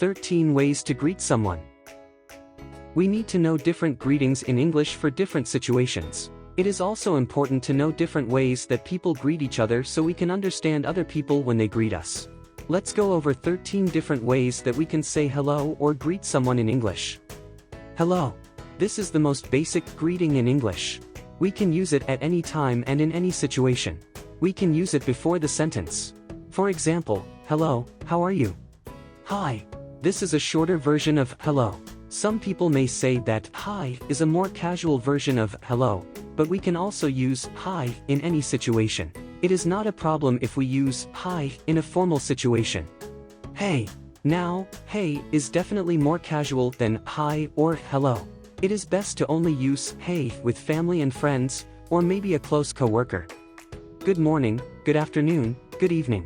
13 ways to greet someone. We need to know different greetings in English for different situations. It is also important to know different ways that people greet each other so we can understand other people when they greet us. Let's go over 13 different ways that we can say hello or greet someone in English. Hello. This is the most basic greeting in English. We can use it at any time and in any situation. We can use it before the sentence. For example, hello, how are you? Hi. This is a shorter version of hello. Some people may say that hi is a more casual version of hello, but we can also use hi in any situation. It is not a problem if we use hi in a formal situation. Hey. Now, hey is definitely more casual than hi or hello. It is best to only use hey with family and friends, or maybe a close coworker. Good morning, good afternoon, good evening.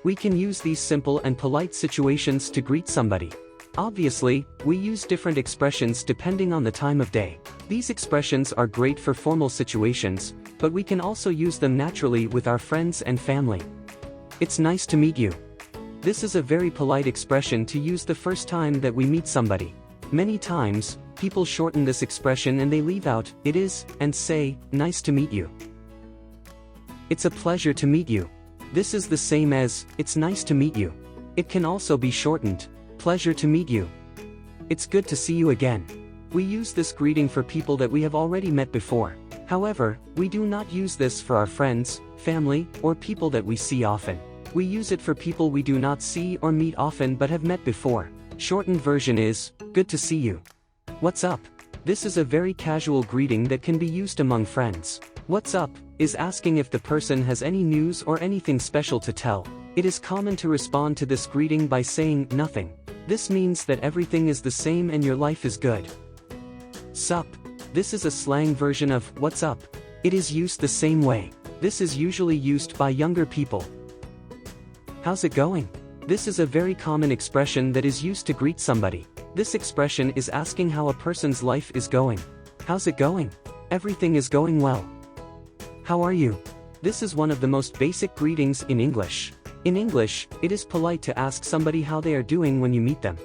We can use these simple and polite situations to greet somebody. Obviously, we use different expressions depending on the time of day. These expressions are great for formal situations, but we can also use them naturally with our friends and family. It's nice to meet you. This is a very polite expression to use the first time that we meet somebody. Many times, people shorten this expression and they leave out "it is" and say, "nice to meet you." It's a pleasure to meet you. This is the same as, "it's nice to meet you." It can also be shortened, "pleasure to meet you." It's good to see you again. We use this greeting for people that we have already met before. However, we do not use this for our friends, family, or people that we see often. We use it for people we do not see or meet often but have met before. Shortened version is, "good to see you." What's up? This is a very casual greeting that can be used among friends. What's up is asking if the person has any news or anything special to tell. It is common to respond to this greeting by saying nothing. This means that everything is the same and your life is good. Sup. This is a slang version of what's up. It is used the same way. This is usually used by younger people. How's it going? This is a very common expression that is used to greet somebody. This expression is asking how a person's life is going. How's it going? Everything is going well. How are you? This is one of the most basic greetings in English. In English, it is polite to ask somebody how they are doing when you meet them.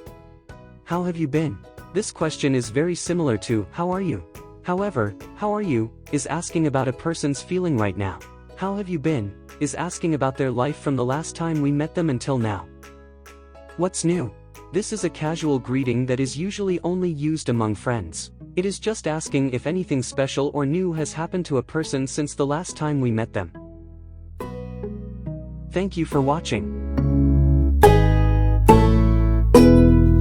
How have you been? This question is very similar to how are you? However, how are you is asking about a person's feeling right now. How have you been is asking about their life from the last time we met them until now. What's new? This is a casual greeting that is usually only used among friends. It is just asking if anything special or new has happened to a person since the last time we met them. Thank you for watching.